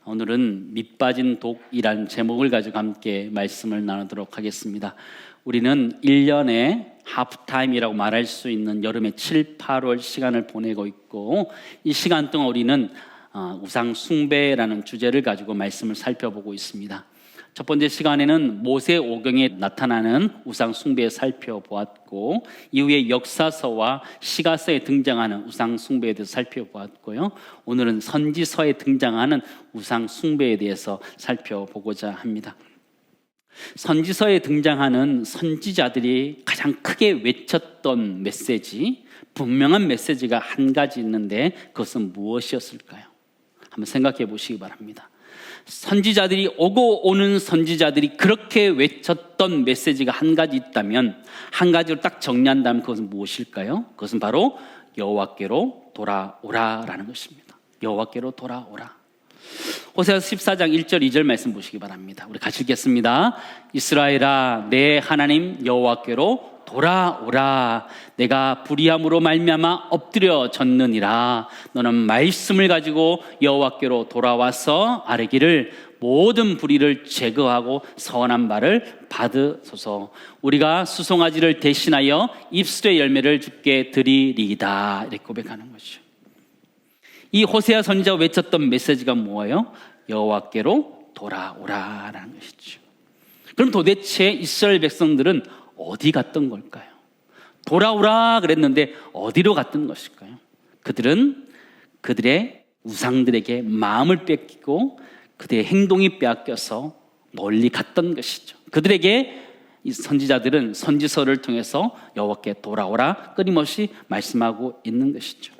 오늘은 밑빠진 독이라는 제목을 가지고 함께 말씀을 나누도록 하겠습니다. 우리는 1년에 하프타임이라고 말할 수 있는 여름의 7, 8월 시간을 보내고 있고, 이 시간 동안 우리는 우상 숭배라는 주제를 가지고 말씀을 살펴보고 있습니다. 첫 번째 시간에는 모세오경에 나타나는 우상 숭배에 살펴보았고, 이후에 역사서와 시가서에 등장하는 우상 숭배에 대해서 살펴보았고요. 오늘은 선지서에 등장하는 우상 숭배에 대해서 살펴보고자 합니다. 선지서에 등장하는 선지자들이 가장 크게 외쳤던 메시지, 분명한 메시지가 한 가지 있는데 그것은 무엇이었을까요? 한번 생각해 보시기 바랍니다. 선지자들이 오고 오는 선지자들이 그렇게 외쳤던 메시지가 한 가지 있다면, 한 가지로 딱 정리한다면 그것은 무엇일까요? 그것은 바로 여호와께로 돌아오라라는 것입니다. 여호와께로 돌아오라. 호세아서 14장 1절 2절 말씀 보시기 바랍니다. 우리 같이 읽겠습니다. 이스라엘아, 내 하나님 여호와께로 돌아오라. 내가 불의함으로 말미암아 엎드려졌느니라. 너는 말씀을 가지고 여호와께로 돌아와서 아뢰기를 모든 불의를 제거하고 선한 말을 받으소서. 우리가 수송아지를 대신하여 입술의 열매를 주께 드리리이다. 이렇게 고백하는 것이죠. 이 호세아 선지자가 외쳤던 메시지가 뭐예요? 여호와께로 돌아오라라는 것이죠. 그럼 도대체 이스라엘 백성들은 어디 갔던 걸까요? 돌아오라 그랬는데 어디로 갔던 것일까요? 그들은 그들의 우상들에게 마음을 뺏기고 그들의 행동이 빼앗겨서 멀리 갔던 것이죠. 그들에게 이 선지자들은 선지서를 통해서 여호와께 돌아오라 끊임없이 말씀하고 있는 것이죠.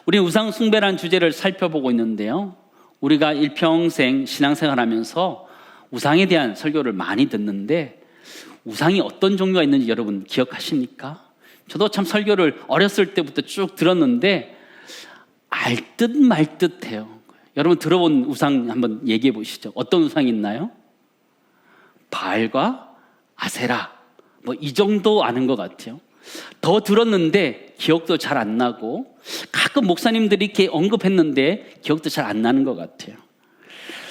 우리는 우상 숭배라는 주제를 살펴보고 있는데요, 우리가 일평생 신앙생활하면서 우상에 대한 설교를 많이 듣는데 우상이 어떤 종류가 있는지 여러분 기억하십니까? 저도 참 설교를 어렸을 때부터 쭉 들었는데 알 듯 말 듯해요. 여러분 들어본 우상 한번 얘기해 보시죠. 어떤 우상이 있나요? 바알과 아세라, 뭐 이 정도 아는 것 같아요. 더 들었는데 기억도 잘 안 나고, 가끔 목사님들이 이렇게 언급했는데 기억도 잘 안 나는 것 같아요.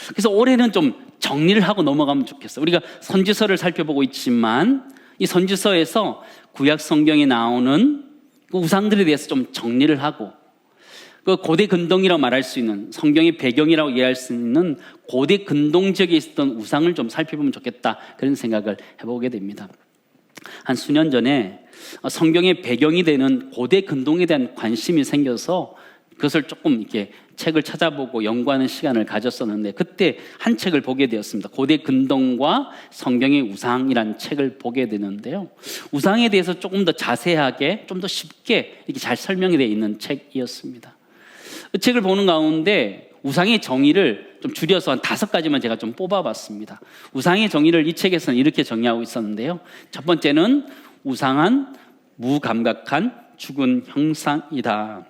그래서 올해는 좀 정리를 하고 넘어가면 좋겠어요. 우리가 선지서를 살펴보고 있지만 이 선지서에서 구약 성경에 나오는 그 우상들에 대해서 좀 정리를 하고, 그 고대 근동이라고 말할 수 있는, 성경의 배경이라고 이해할 수 있는 고대 근동 지역에 있었던 우상을 좀 살펴보면 좋겠다, 그런 생각을 해보게 됩니다. 한 수년 전에 성경의 배경이 되는 고대 근동에 대한 관심이 생겨서 그것을 조금 이렇게 책을 찾아보고 연구하는 시간을 가졌었는데, 그때 한 책을 보게 되었습니다. 고대 근동과 성경의 우상이라는 책을 보게 되는데요, 우상에 대해서 조금 더 자세하게, 좀 더 쉽게 이렇게 잘 설명이 되어 있는 책이었습니다. 그 책을 보는 가운데 우상의 정의를 좀 줄여서 한 5가지만 제가 좀 뽑아봤습니다. 우상의 정의를 이 책에서는 이렇게 정의하고 있었는데요, 첫 번째는 우상은 무감각한 죽은 형상이다.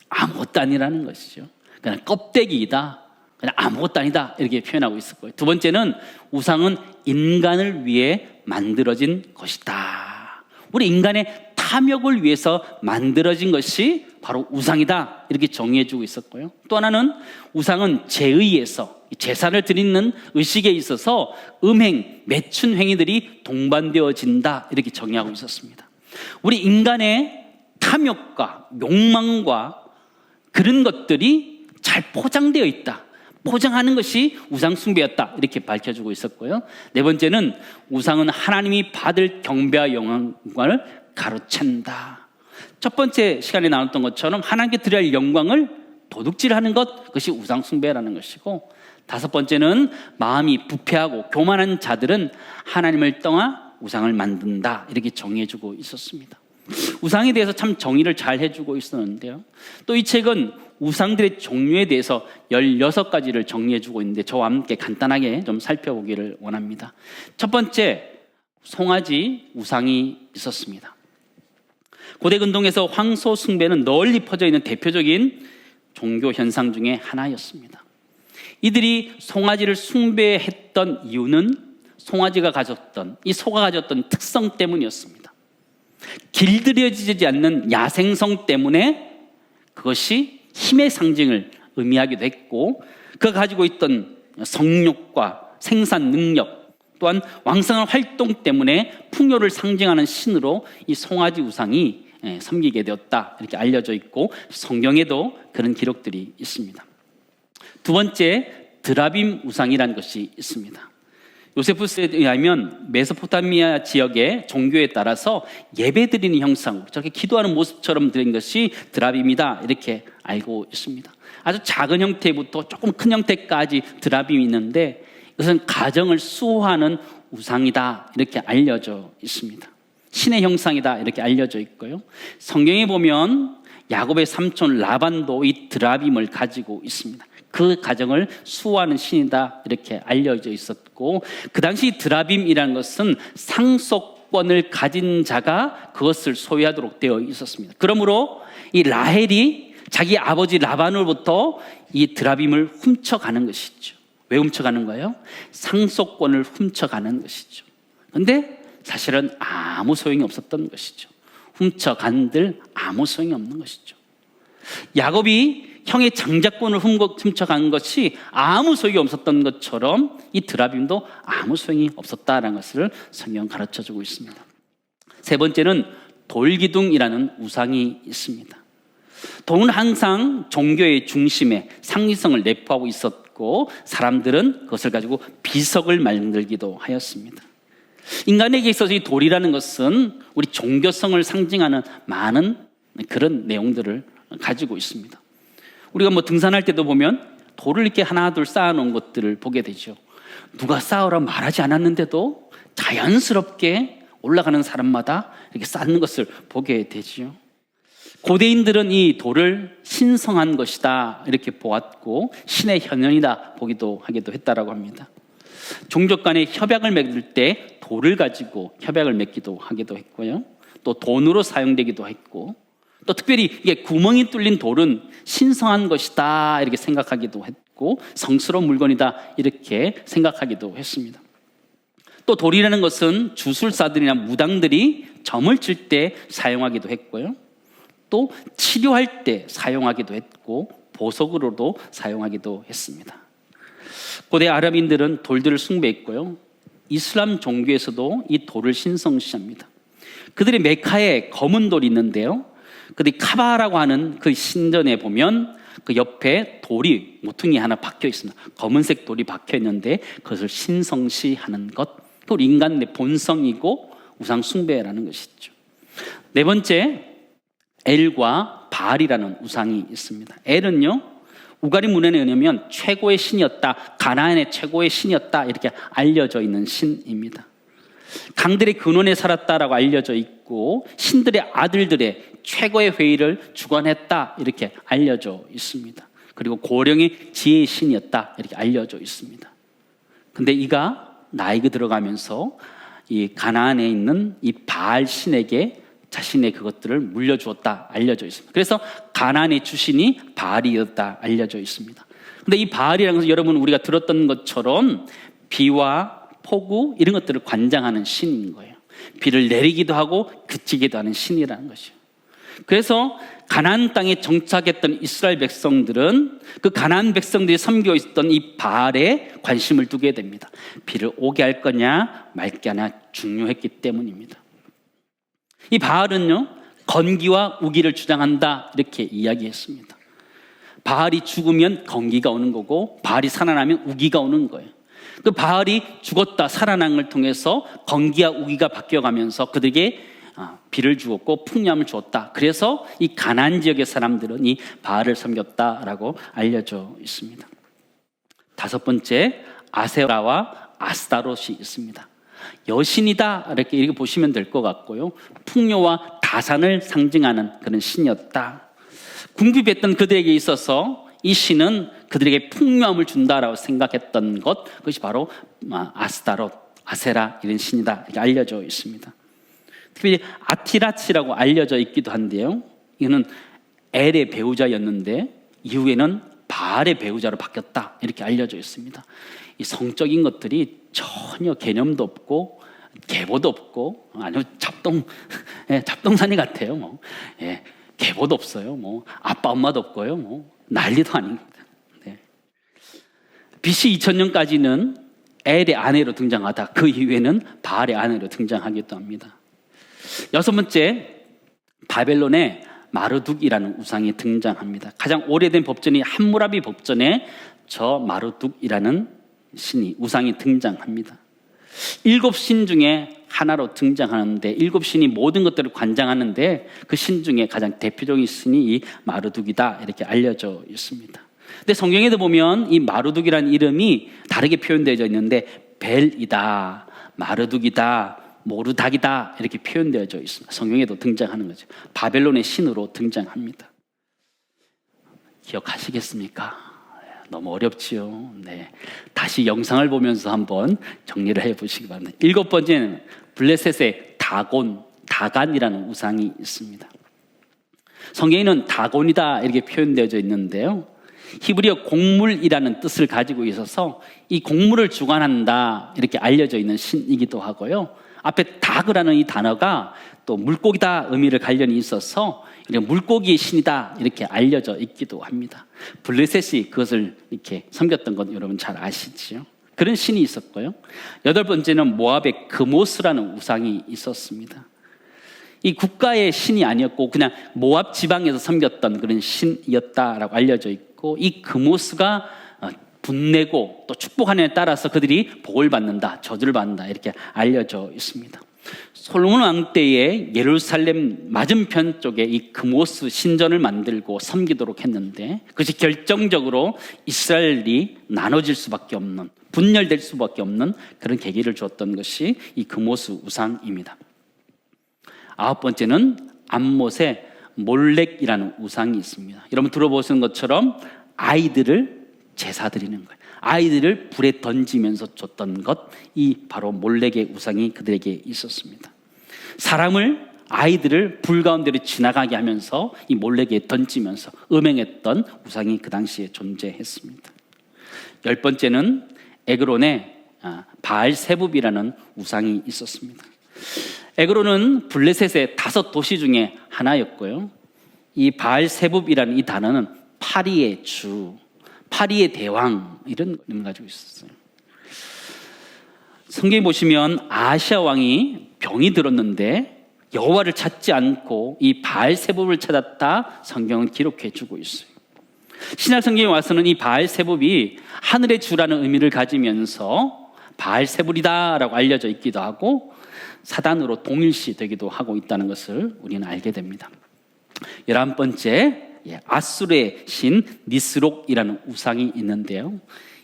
아무것도 아니라는 것이죠. 그냥 껍데기이다, 그냥 아무것도 아니다, 이렇게 표현하고 있을 거예요. 두 번째는 우상은 인간을 위해 만들어진 것이다. 우리 인간의 탐욕을 위해서 만들어진 것이 바로 우상이다, 이렇게 정의해주고 있었고요. 또 하나는 우상은 제의에서, 제사를 드리는 의식에 있어서 음행, 매춘 행위들이 동반되어진다, 이렇게 정의하고 있었습니다. 우리 인간의 탐욕과 욕망과 그런 것들이 잘 포장되어 있다, 포장하는 것이 우상 숭배였다, 이렇게 밝혀주고 있었고요. 네 번째는 우상은 하나님이 받을 경배와 영광을 가로챈다. 첫 번째 시간에 나눴던 것처럼 하나님께 드려야 할 영광을 도둑질하는 것, 그것이 우상 숭배라는 것이고, 다섯 번째는 마음이 부패하고 교만한 자들은 하나님을 떠나 우상을 만든다, 이렇게 정의해주고 있었습니다. 우상에 대해서 참 정의를 잘 해주고 있었는데요, 또 이 책은 우상들의 종류에 대해서 16가지를 정리해주고 있는데 저와 함께 간단하게 좀 살펴보기를 원합니다. 첫 번째, 송아지 우상이 있었습니다. 고대 근동에서 황소 숭배는 널리 퍼져 있는 대표적인 종교 현상 중에 하나였습니다. 이들이 송아지를 숭배했던 이유는 송아지가 가졌던, 이 소가 가졌던 특성 때문이었습니다. 길들여지지 않는 야생성 때문에 그것이 힘의 상징을 의미하기도 했고, 그가 가지고 있던 성욕과 생산 능력 또한 왕성한 활동 때문에 풍요를 상징하는 신으로 이 송아지 우상이 섬기게 되었다 이렇게 알려져 있고 성경에도 그런 기록들이 있습니다. 두 번째, 드라빔 우상이라는 것이 있습니다. 요세푸스에 의하면 메소포타미아 지역의 종교에 따라서 예배드리는 형상, 저렇게 기도하는 모습처럼 드린 것이 드라빔이다 이렇게 알고 있습니다. 아주 작은 형태부터 조금 큰 형태까지 드라빔이 있는데 이것은 가정을 수호하는 우상이다 이렇게 알려져 있습니다. 신의 형상이다 이렇게 알려져 있고요. 성경에 보면 야곱의 삼촌 라반도 이 드라빔을 가지고 있습니다. 그 가정을 수호하는 신이다 이렇게 알려져 있었고, 그 당시 드라빔이라는 것은 상속권을 가진 자가 그것을 소유하도록 되어 있었습니다. 그러므로 이 라헬이 자기 아버지 라반으로부터 이 드라빔을 훔쳐가는 것이죠. 왜 훔쳐가는 거예요? 상속권을 훔쳐가는 것이죠. 그런데 사실은 아무 소용이 없었던 것이죠. 훔쳐간들 아무 소용이 없는 것이죠. 야곱이 형의 장자권을 훔쳐간 것이 아무 소용이 없었던 것처럼 이 드라빔도 아무 소용이 없었다는 것을 성경은 가르쳐주고 있습니다. 세 번째는 돌기둥이라는 우상이 있습니다. 돌은 항상 종교의 중심에 상징성을 내포하고 있었고 사람들은 그것을 가지고 비석을 만들기도 하였습니다. 인간에게 있어서 이 돌이라는 것은 우리 종교성을 상징하는 많은 그런 내용들을 가지고 있습니다. 우리가 등산할 때도 보면 돌을 이렇게 하나 둘 쌓아놓은 것들을 보게 되죠. 누가 쌓으라 말하지 않았는데도 자연스럽게 올라가는 사람마다 이렇게 쌓는 것을 보게 되죠. 고대인들은 이 돌을 신성한 것이다 이렇게 보았고 신의 현현이다 보기도 하기도 했다라고 합니다. 종족 간의 협약을 맺을 때 돌을 가지고 협약을 맺기도 하기도 했고요. 또 돈으로 사용되기도 했고, 또 특별히 이게 구멍이 뚫린 돌은 신성한 것이다 이렇게 생각하기도 했고 성스러운 물건이다 이렇게 생각하기도 했습니다. 또 돌이라는 것은 주술사들이나 무당들이 점을 칠 때 사용하기도 했고요. 또 치료할 때 사용하기도 했고 보석으로도 사용하기도 했습니다. 고대 아랍인들은 돌들을 숭배했고요. 이슬람 종교에서도 이 돌을 신성시합니다. 그들의 메카에 검은 돌이 있는데요. 그들이 카바라고 하는 그 신전에 보면 그 옆에 돌이 모퉁이 하나 박혀 있습니다. 검은색 돌이 박혀 있는데 그것을 신성시하는 것, 또 인간의 본성이고 우상 숭배라는 것이죠. 네 번째, 엘과 바알이라는 우상이 있습니다. 엘은요, 우가리 문헌에 의하면 최고의 신이었다, 가나안의 최고의 신이었다 이렇게 알려져 있는 신입니다. 강들의 근원에 살았다라고 알려져 있고 신들의 아들들의 최고의 회의를 주관했다 이렇게 알려져 있습니다. 그리고 고령의 지혜의 신이었다 이렇게 알려져 있습니다. 근데 이가 나이가 들어가면서 이 가나안에 있는 이 바알 신에게 자신의 그것들을 물려주었다 알려져 있습니다. 그래서 가나안의 주신이 바알이었다 알려져 있습니다. 근데 이 바알이라는 것은 여러분 우리가 들었던 것처럼 비와 폭우 이런 것들을 관장하는 신인 거예요. 비를 내리기도 하고 그치기도 하는 신이라는 것이요. 그래서 가나안 땅에 정착했던 이스라엘 백성들은 그 가나안 백성들이 섬기고 있었던 이 바알에 관심을 두게 됩니다. 비를 오게 할 거냐 말게 하냐 중요했기 때문입니다. 이 바알은요, 건기와 우기를 주장한다 이렇게 이야기했습니다. 바알이 죽으면 건기가 오는 거고 바알이 살아나면 우기가 오는 거예요. 그 바알이 죽었다 살아난 걸 통해서 건기와 우기가 바뀌어가면서 그들에게 비를 주었고 풍요함을 주었다. 그래서 이 가나안 지역의 사람들은 이 바알을 섬겼다라고 알려져 있습니다. 다섯 번째, 아세라와 아스타롯이 있습니다. 여신이다 이렇게 보시면 될 것 같고요. 풍요와 다산을 상징하는 그런 신이었다. 궁핍했던 그들에게 있어서 이 신은 그들에게 풍요함을 준다라고 생각했던 것, 그것이 바로 아스타롯, 아세라 이런 신이다 이렇게 알려져 있습니다. 특히 아티라치라고 알려져 있기도 한데요. 이거는 엘의 배우자였는데 이후에는 바알의 배우자로 바뀌었다 이렇게 알려져 있습니다. 이 성적인 것들이 전혀 개념도 없고 계보도 없고 아니면 잡동사니 같아요. 계보도 없어요. 아빠 엄마도 없고요. 난리도 아닙니다. 네. BC 2000년까지는 엘의 아내로 등장하다 그 이후에는 바알의 아내로 등장하기도 합니다. 여섯 번째, 바벨론의 마르둑이라는 우상이 등장합니다. 가장 오래된 법전이 함무라비 법전에 저 마르둑이라는 신이 우상이 등장합니다. 7신 중에 하나로 등장하는데 7신이 모든 것들을 관장하는데 그 신 중에 가장 대표적인 신이 이 마르둑이다 이렇게 알려져 있습니다. 근데 성경에도 보면 이 마르둑이라는 이름이 다르게 표현되어 있는데 벨이다, 마르둑이다, 모르닥이다 이렇게 표현되어 있습니다. 성경에도 등장하는 거죠. 바벨론의 신으로 등장합니다. 기억하시겠습니까? 너무 어렵지요. 네. 다시 영상을 보면서 한번 정리를 해보시기 바랍니다. 7번째는 블레셋의 다간이라는 우상이 있습니다. 성경에는 다곤이다 이렇게 표현되어 있는데요. 히브리어 곡물이라는 뜻을 가지고 있어서 이 곡물을 주관한다 이렇게 알려져 있는 신이기도 하고요. 앞에 다그라는 이 단어가 또 물고기다 의미를 관련이 있어서 물고기의 신이다 이렇게 알려져 있기도 합니다. 블레셋이 그것을 이렇게 섬겼던 건 여러분 잘 아시죠? 그런 신이 있었고요. 8번째는 모압의 그모스라는 우상이 있었습니다. 이 국가의 신이 아니었고 그냥 모압 지방에서 섬겼던 그런 신이었다라고 알려져 있고, 이 그모스가 분내고 또 축복하는 데 따라서 그들이 복을 받는다, 저주를 받는다 이렇게 알려져 있습니다. 솔로몬 왕 때에 예루살렘 맞은편 쪽에 이 그모스 신전을 만들고 섬기도록 했는데 그것이 결정적으로 이스라엘이 나눠질 수밖에 없는, 분열될 수밖에 없는 그런 계기를 주었던 것이 이 그모스 우상입니다. 9번째는 암못의 몰렉이라는 우상이 있습니다. 여러분 들어보시는 것처럼 아이들을 제사 드리는 거예요. 아이들을 불에 던지면서 줬던 것, 이 바로 몰렉의 우상이 그들에게 있었습니다. 아이들을 불 가운데로 지나가게 하면서 이 몰렉에 던지면서 음행했던 우상이 그 당시에 존재했습니다. 10번째는 에그론의 바알세붑이라는 우상이 있었습니다. 에그론은 블레셋의 5도시 중에 하나였고요. 이 바알세붑이라는 이 단어는 파리의 주, 파리의 대왕 이런 의미를 가지고 있었어요. 성경에 보시면 아하시아 왕이 병이 들었는데 여호와를 찾지 않고 이 바알세붑을 찾았다 성경은 기록해 주고 있어요. 신약 성경에 와서는 이 바알세붑이 하늘의 주라는 의미를 가지면서 바알세불이다라고 알려져 있기도 하고 사단으로 동일시되기도 하고 있다는 것을 우리는 알게 됩니다. 11번째, 아수르의 신 니스록이라는 우상이 있는데요.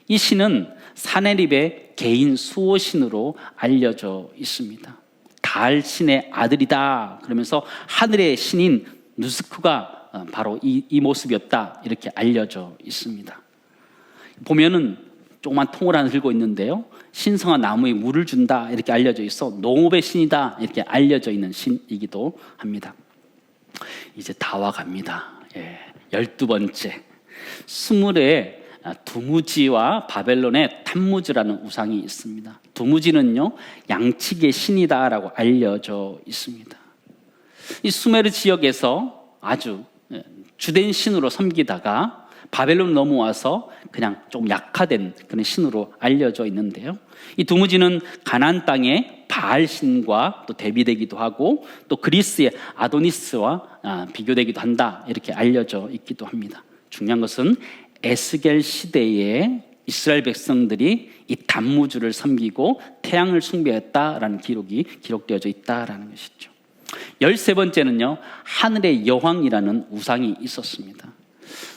이 신은 사네립의 개인 수호신으로 알려져 있습니다. 달 신의 아들이다 그러면서 하늘의 신인 누스크가 바로 이 모습이었다 이렇게 알려져 있습니다. 보면은 조그만 통을 하나 들고 있는데요, 신성한 나무에 물을 준다 이렇게 알려져 있어 농업의 신이다 이렇게 알려져 있는 신이기도 합니다. 이제 다 와갑니다. 12번째, 수물의 두무지와 바벨론의 탐무즈라는 우상이 있습니다. 두무지는요 양치기의 신이다라고 알려져 있습니다. 이 수메르 지역에서 아주 주된 신으로 섬기다가 바벨론 넘어와서 그냥 좀 약화된 그런 신으로 알려져 있는데요, 이 두무지는 가나안 땅의 바알 신과 또 대비되기도 하고 또 그리스의 아도니스와 비교되기도 한다 이렇게 알려져 있기도 합니다. 중요한 것은 에스겔 시대에 이스라엘 백성들이 이 단무주를 섬기고 태양을 숭배했다라는 기록이 기록되어져 있다라는 것이죠. 13번째는요 하늘의 여왕이라는 우상이 있었습니다.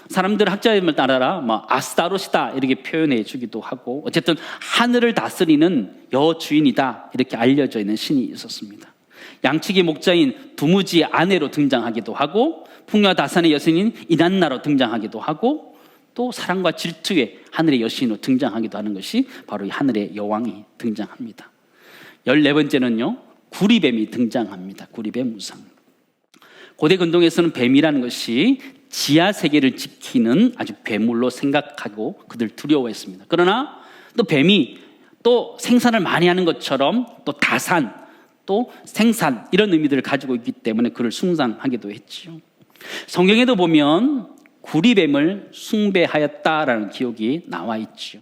사람들 학자임을 따라라 아스타롯이다 이렇게 표현해 주기도 하고, 어쨌든 하늘을 다스리는 여주인이다 이렇게 알려져 있는 신이 있었습니다. 양치기 목자인 두무지의 아내로 등장하기도 하고 풍요와 다산의 여신인 이난나로 등장하기도 하고 또 사랑과 질투의 하늘의 여신으로 등장하기도 하는 것이 바로 이 하늘의 여왕이 등장합니다. 14번째는요 구리뱀이 등장합니다. 구리뱀 우상. 고대 근동에서는 뱀이라는 것이 지하 세계를 지키는 아주 괴물로 생각하고 그들 두려워했습니다. 그러나 또 뱀이 또 생산을 많이 하는 것처럼 또 다산, 또 생산 이런 의미들을 가지고 있기 때문에 그를 숭상하기도 했죠. 성경에도 보면 구리뱀을 숭배하였다라는 기록이 나와 있죠.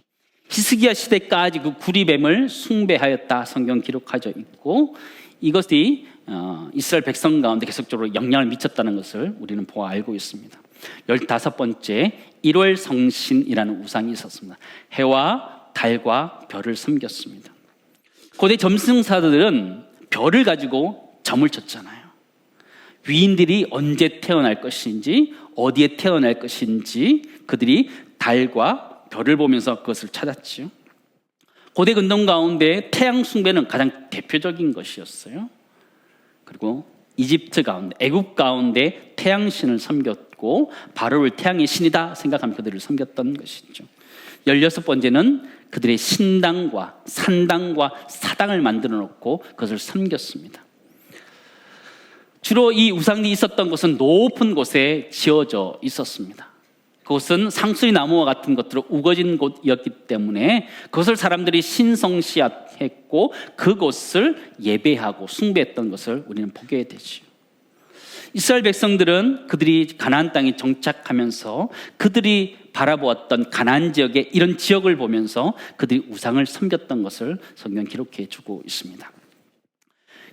히스기야 시대까지 그 구리뱀을 숭배하였다 성경 기록하져 있고, 이것이 이스라엘 백성 가운데 계속적으로 영향을 미쳤다는 것을 우리는 보아 알고 있습니다. 15번째 1월 성신이라는 우상이 있었습니다. 해와 달과 별을 섬겼습니다. 고대 점성사들은 별을 가지고 점을 쳤잖아요. 위인들이 언제 태어날 것인지, 어디에 태어날 것인지 그들이 달과 별을 보면서 그것을 찾았지요. 고대 근동 가운데 태양 숭배는 가장 대표적인 것이었어요. 그리고 이집트 가운데, 애굽 가운데 태양신을 섬겼고 바로를 태양의 신이다 생각하며 그들을 섬겼던 것이죠. 16번째는 그들의 신당과 산당과 사당을 만들어 놓고 그것을 섬겼습니다. 주로 이 우상이 있었던 곳은 높은 곳에 지어져 있었습니다. 그곳은 상수리 나무와 같은 것들로 우거진 곳이었기 때문에 그것을 사람들이 신성시했고 그곳을 예배하고 숭배했던 것을 우리는 보게 되죠. 이스라엘 백성들은 그들이 가나안 땅에 정착하면서 그들이 바라보았던 가나안 지역의 이런 지역을 보면서 그들이 우상을 섬겼던 것을 성경 기록해 주고 있습니다.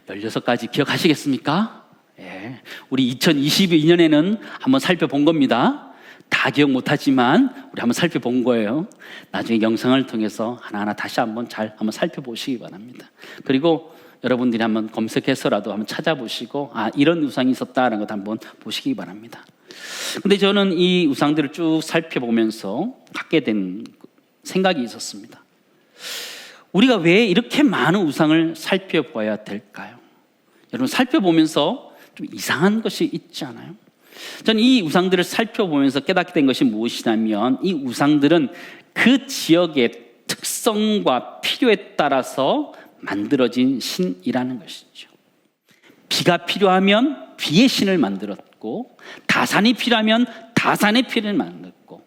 16가지 기억하시겠습니까? 예, 우리 2022년에는 한번 살펴본 겁니다. 다 기억 못하지만 우리 한번 살펴본 거예요. 나중에 영상을 통해서 하나하나 다시 한번 한번 살펴보시기 바랍니다. 그리고 여러분들이 한번 검색해서라도 한번 찾아보시고 이런 우상이 있었다는 것 한번 보시기 바랍니다. 근데 저는 이 우상들을 쭉 살펴보면서 갖게 된 생각이 있었습니다. 우리가 왜 이렇게 많은 우상을 살펴봐야 될까요? 여러분, 살펴보면서 좀 이상한 것이 있지 않아요? 저는 이 우상들을 살펴보면서 깨닫게 된 것이 무엇이냐면, 이 우상들은 그 지역의 특성과 필요에 따라서 만들어진 신이라는 것이죠. 비가 필요하면 비의 신을 만들었고, 다산이 필요하면 다산의 신을 만들었고,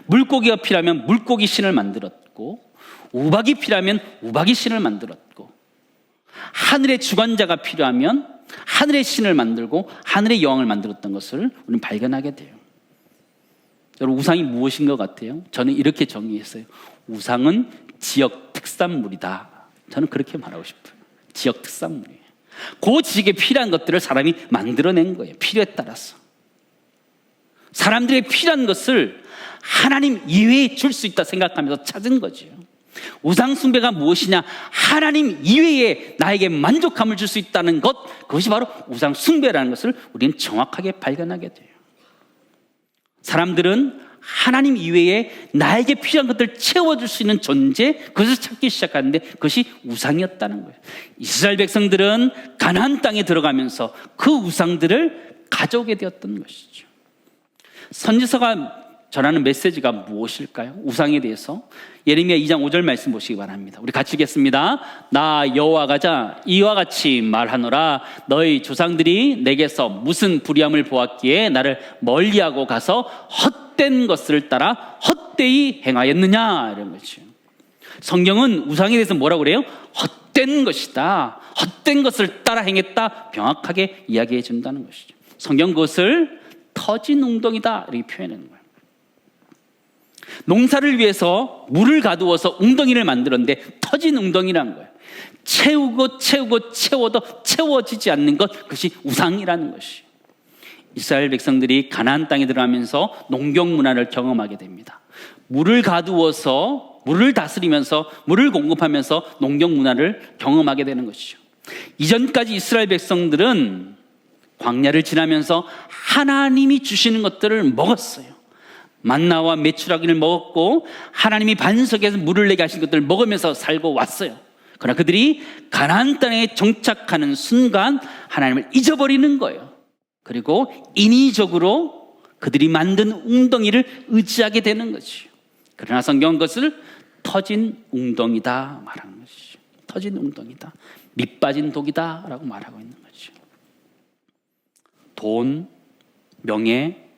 물고기가 필요하면 물고기 신을 만들었고, 우박이 필요하면 우박이 신을 만들었고, 하늘의 주관자가 필요하면 하늘의 신을 만들고 하늘의 여왕을 만들었던 것을 우리는 발견하게 돼요. 여러분, 우상이 무엇인 것 같아요? 저는 이렇게 정의했어요. 우상은 지역 특산물이다. 저는 그렇게 말하고 싶어요. 지역 특산물이에요. 그 지역에 필요한 것들을 사람이 만들어낸 거예요. 필요에 따라서. 사람들의 필요한 것을 하나님 이외에 줄 수 있다 생각하면서 찾은 거죠. 우상 숭배가 무엇이냐? 하나님 이외에 나에게 만족감을 줄 수 있다는 것, 그것이 바로 우상 숭배라는 것을 우리는 정확하게 발견하게 돼요. 사람들은 하나님 이외에 나에게 필요한 것들을 채워줄 수 있는 존재, 그것을 찾기 시작하는데 그것이 우상이었다는 거예요. 이스라엘 백성들은 가나안 땅에 들어가면서 그 우상들을 가져오게 되었던 것이죠. 선지서가 전하는 메시지가 무엇일까요? 우상에 대해서 예레미야 2장 5절 말씀 보시기 바랍니다. 우리 같이 읽겠습니다. 나 여호와가 이와 같이 말하노라. 너희 조상들이 내게서 무슨 불의함을 보았기에 나를 멀리하고 가서 헛된 것을 따라 헛되이 행하였느냐, 이런 거죠. 성경은 우상에 대해서 뭐라고 그래요? 헛된 것이다, 헛된 것을 따라 행했다, 명확하게 이야기해 준다는 것이죠. 성경 그것을 터진 웅덩이다 이렇게 표현하는 거예요. 농사를 위해서 물을 가두어서 웅덩이를 만들었는데 터진 웅덩이라는 거예요. 채우고 채워도 채워지지 않는 것, 그것이 우상이라는 것이에요. 이스라엘 백성들이 가나안 땅에 들어가면서 농경 문화를 경험하게 됩니다. 물을 가두어서 물을 다스리면서 물을 공급하면서 농경 문화를 경험하게 되는 것이죠. 이전까지 이스라엘 백성들은 광야를 지나면서 하나님이 주시는 것들을 먹었어요. 만나와 메추라기를 먹었고 하나님이 반석에서 물을 내게 하신 것들을 먹으면서 살고 왔어요. 그러나 그들이 가나안 땅에 정착하는 순간 하나님을 잊어버리는 거예요. 그리고 인위적으로 그들이 만든 웅덩이를 의지하게 되는 거죠. 그러나 성경은 그것을 터진 웅덩이다 말하는 것이죠. 터진 웅덩이다, 밑 빠진 독이다 라고 말하고 있는 거죠. 돈, 명예,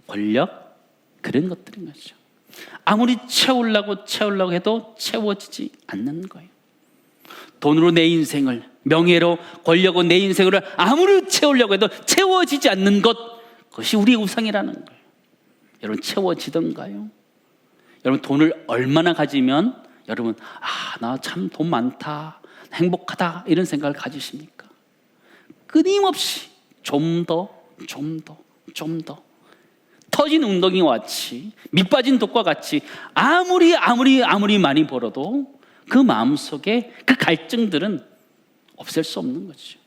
권력, 그런 것들인 거죠. 아무리 채우려고 해도 채워지지 않는 거예요. 돈으로 내 인생을, 명예로, 권력으로 내 인생을 아무리 채우려고 해도 채워지지 않는 것, 그것이 우리의 우상이라는 거예요. 여러분, 채워지던가요? 여러분 돈을 얼마나 가지면 여러분 나 참 돈 많다, 행복하다 이런 생각을 가지십니까? 끊임없이 좀 더 터진 웅덩이와 같이 밑 빠진 독과 같이 아무리 많이 벌어도 그 마음속에 그 갈증들은 없앨 수 없는 거죠.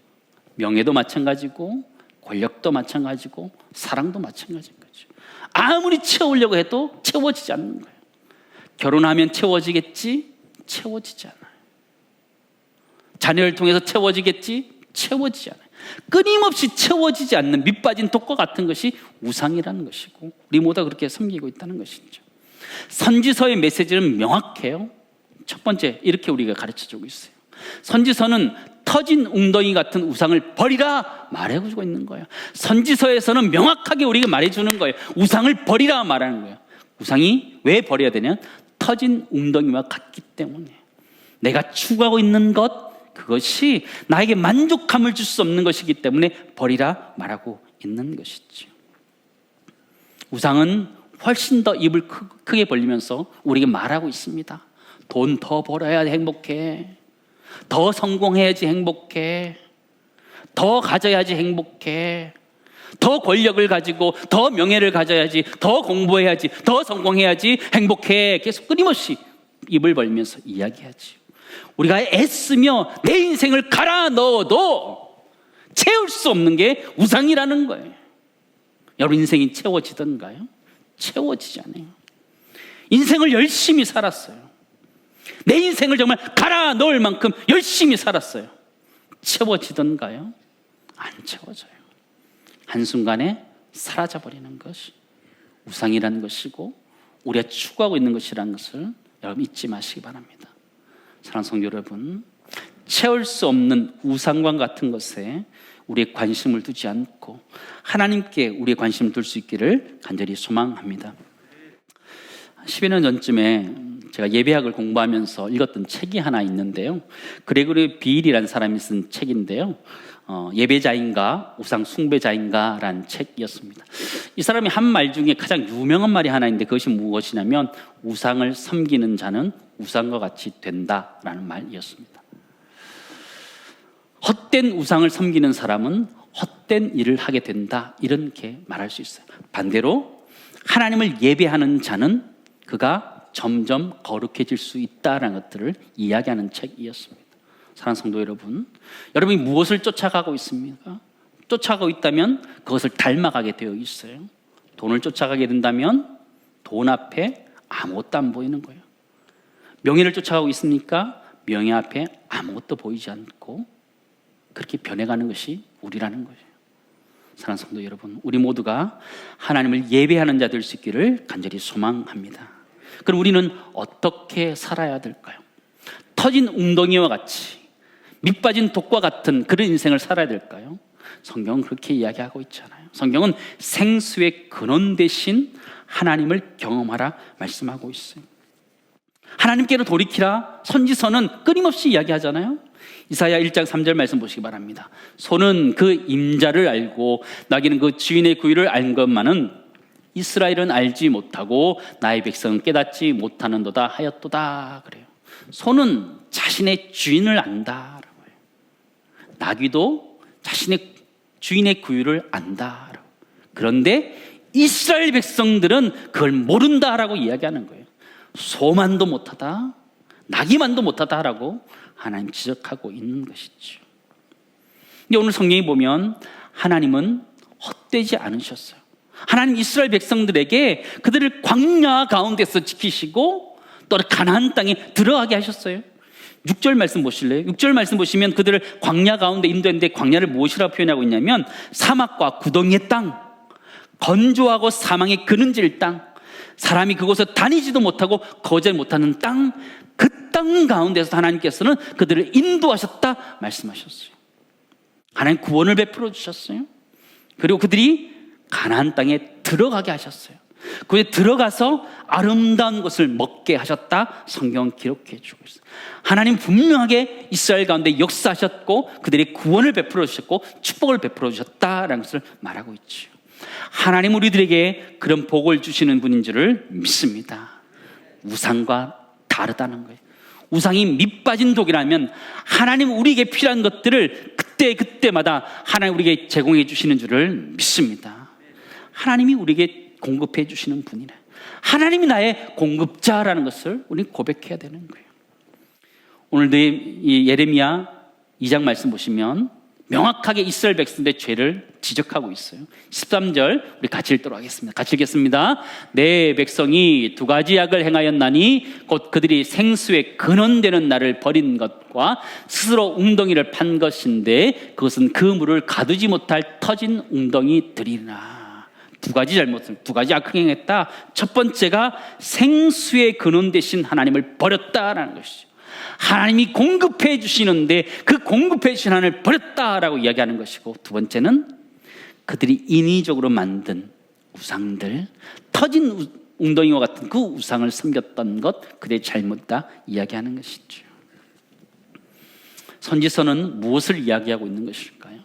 명예도 마찬가지고 권력도 마찬가지고 사랑도 마찬가지인 거죠. 아무리 채우려고 해도 채워지지 않는 거예요. 결혼하면 채워지겠지? 채워지지 않아요. 자녀를 통해서 채워지겠지? 채워지지 않아요. 끊임없이 채워지지 않는 밑빠진 독과 같은 것이 우상이라는 것이고 우리 모두가 그렇게 섬기고 있다는 것이죠. 선지서의 메시지는 명확해요. 첫 번째 이렇게 우리가 가르쳐주고 있어요. 선지서는 터진 웅덩이 같은 우상을 버리라 말해주고 있는 거예요. 선지서에서는 명확하게 우리에게 말해주는 거예요. 우상을 버리라 말하는 거예요. 우상이 왜 버려야 되냐? 터진 웅덩이와 같기 때문에 내가 추구하고 있는 것 그것이 나에게 만족감을 줄 수 없는 것이기 때문에 버리라 말하고 있는 것이죠. 우상은 훨씬 더 입을 크게 벌리면서 우리에게 말하고 있습니다. 돈 더 벌어야 행복해. 더 성공해야지 행복해. 더 가져야지 행복해. 더 권력을 가지고 더 명예를 가져야지, 더 공부해야지, 더 성공해야지 행복해. 계속 끊임없이 입을 벌리면서 이야기하지. 우리가 애쓰며 내 인생을 갈아 넣어도 채울 수 없는 게 우상이라는 거예요. 여러분 인생이 채워지던가요? 채워지지 않아요. 인생을 열심히 살았어요. 내 인생을 정말 갈아 넣을 만큼 열심히 살았어요. 채워지던가요? 안 채워져요. 한순간에 사라져버리는 것이 우상이라는 것이고 우리가 추구하고 있는 것이라는 것을 여러분 잊지 마시기 바랍니다. 사랑하는 성도 여러분, 채울 수 없는 우상과 같은 것에 우리의 관심을 두지 않고 하나님께 우리의 관심을 둘 수 있기를 간절히 소망합니다. 10여 년 전쯤에 제가 예배학을 공부하면서 읽었던 책이 하나 있는데요. 그레고리 비일이라는 사람이 쓴 책인데요. 예배자인가 우상 숭배자인가 라는 책이었습니다. 이 사람이 한 말 중에 가장 유명한 말이 하나 있는데 그것이 무엇이냐면 우상을 섬기는 자는 우상과 같이 된다라는 말이었습니다. 헛된 우상을 섬기는 사람은 헛된 일을 하게 된다 이렇게 말할 수 있어요. 반대로 하나님을 예배하는 자는 그가 점점 거룩해질 수 있다라는 것들을 이야기하는 책이었습니다. 사랑하는 성도 여러분, 여러분이 무엇을 쫓아가고 있습니까? 쫓아가고 있다면 그것을 닮아가게 되어 있어요. 돈을 쫓아가게 된다면 돈 앞에 아무것도 안 보이는 거예요. 명예를 쫓아가고 있습니까? 명예 앞에 아무것도 보이지 않고 그렇게 변해가는 것이 우리라는 거예요. 사랑하는 성도 여러분, 우리 모두가 하나님을 예배하는 자 될 수 있기를 간절히 소망합니다. 그럼 우리는 어떻게 살아야 될까요? 터진 웅덩이와 같이 밑빠진 독과 같은 그런 인생을 살아야 될까요? 성경은 그렇게 이야기하고 있잖아요. 성경은 생수의 근원 되신 하나님을 경험하라 말씀하고 있어요. 하나님께로 돌이키라 선지서는 끊임없이 이야기하잖아요. 이사야 1장 3절 말씀 보시기 바랍니다. 소는 그 임자를 알고 나귀는 그 주인의 구유를 알 것만은 이스라엘은 알지 못하고 나의 백성은 깨닫지 못하는도다 하였도다 그래요. 소는 자신의 주인을 안다라고 해요. 나귀도 자신의 주인의 구유를 안다라고. 그런데 이스라엘 백성들은 그걸 모른다라고 이야기하는 거예요. 소만도 못하다, 나귀만도 못하다라고 하나님 지적하고 있는 것이죠. 근데 오늘 성경에 보면 하나님은 헛되지 않으셨어요. 하나님 이스라엘 백성들에게 그들을 광야 가운데서 지키시고 또 가나안 땅에 들어가게 하셨어요. 6절 말씀 보실래요? 6절 말씀 보시면 그들을 광야 가운데 인도했는데 광야를 무엇이라고 표현하고 있냐면 사막과 구덩이의 땅, 건조하고 사망의 그늘질 땅, 사람이 그곳에 다니지도 못하고 거절 못하는 땅, 그 땅 가운데서 하나님께서는 그들을 인도하셨다 말씀하셨어요. 하나님 구원을 베풀어 주셨어요. 그리고 그들이 가나안 땅에 들어가게 하셨어요. 그에 들어가서 아름다운 것을 먹게 하셨다 성경은 기록해 주고 있어요. 하나님 분명하게 이스라엘 가운데 역사하셨고 그들의 구원을 베풀어 주셨고 축복을 베풀어 주셨다라는 것을 말하고 있죠. 하나님 우리들에게 그런 복을 주시는 분인 줄을 믿습니다. 우상과 다르다는 거예요. 우상이 밑빠진 독이라면 하나님 우리에게 필요한 것들을 그때마다 하나님 우리에게 제공해 주시는 줄을 믿습니다. 하나님이 우리에게 공급해 주시는 분이래. 하나님이 나의 공급자라는 것을 우리는 고백해야 되는 거예요. 오늘도 이 예레미야 2장 말씀 보시면 명확하게 이스라엘 백성들의 죄를 지적하고 있어요. 13절 우리 같이 읽도록 하겠습니다. 같이 읽겠습니다. 내 백성이 두 가지 악을 행하였나니 곧 그들이 생수의 근원되는 나를 버린 것과 스스로 웅덩이를 판 것인데 그것은 그 물을 가두지 못할 터진 웅덩이들이라. 두 가지 잘못을, 두 가지 악을 행했다. 첫 번째가 생수의 근원 되신 하나님을 버렸다라는 것이죠. 하나님이 공급해 주시는데 그 공급해 주신 하나님을 버렸다라고 이야기하는 것이고, 두 번째는 그들이 인위적으로 만든 우상들, 터진 웅덩이와 같은 그 우상을 섬겼던 것, 그들의 잘못다 이야기하는 것이죠. 선지서는 무엇을 이야기하고 있는 것일까요?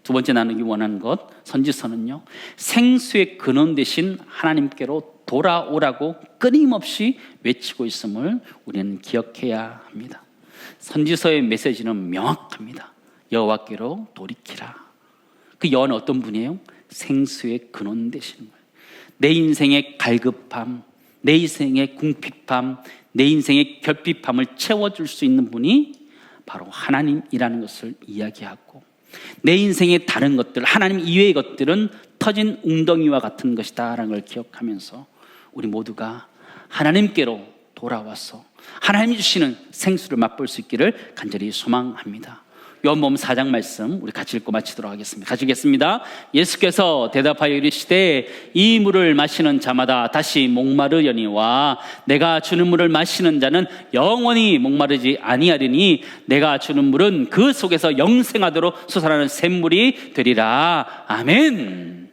두 번째 나누기 원하는 것, 선지서는요, 생수의 근원 되신 하나님께로 돌아오라고 끊임없이 외치고 있음을 우리는 기억해야 합니다. 선지서의 메시지는 명확합니다. 여호와께로 돌이키라. 그 여호와는 어떤 분이에요? 생수의 근원 되시는 거예요. 내 인생의 갈급함, 내 인생의 궁핍함, 내 인생의 결핍함을 채워줄 수 있는 분이 바로 하나님이라는 것을 이야기하고, 내 인생의 다른 것들, 하나님 이외의 것들은 터진 웅덩이와 같은 것이다 라는 걸 기억하면서 우리 모두가 하나님께로 돌아와서 하나님이 주시는 생수를 맛볼 수 있기를 간절히 소망합니다. 요한복음 4장 말씀 우리 같이 읽고 마치도록 하겠습니다. 같이 읽겠습니다. 예수께서 대답하여 이르시되 이 물을 마시는 자마다 다시 목마르려니와 내가 주는 물을 마시는 자는 영원히 목마르지 아니하리니 내가 주는 물은 그 속에서 영생하도록 솟아나는 샘물이 되리라. 아멘.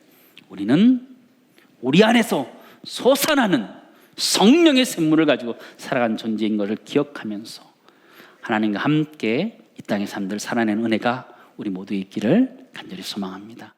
우리는 우리 안에서 솟아나는 성령의 샘물을 가지고 살아간 존재인 것을 기억하면서 하나님과 함께 이 땅의 삶들 살아내는 은혜가 우리 모두에 있기를 간절히 소망합니다.